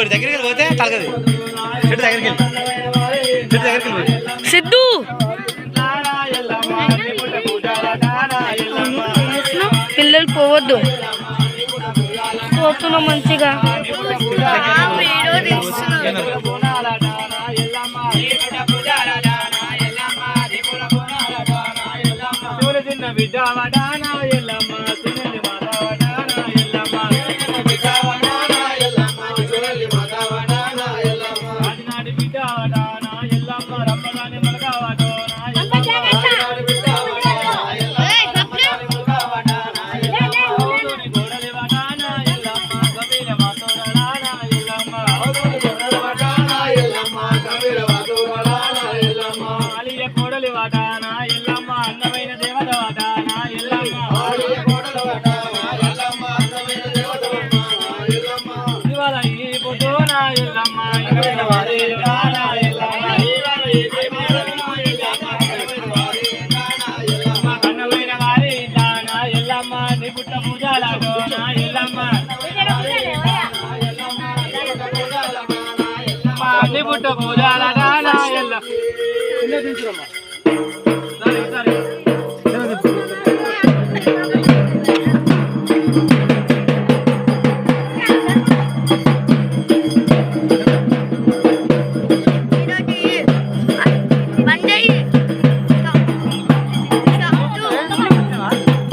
దగ్గరికి పోతే తలగదు చెట్టు దగ్గరికి సిద్ధు పిల్లలు పోవద్దు పోతున్నా మంచిగా బిడ్డ కోడలి వాటానా ఎల్లమ్మ అందమైన దేవత వాటానా ఎల్లమ్మ ఇవాళ ఈ పొద్దున ఎల్లమ్మ అన్నమైన వారి దానా ఎల్లమ్మ నీ పుట్ట పూజలాడోనా ఎల్లమ్మ నీ పుట్ట పూజలాడానా ఎల్లమ్మ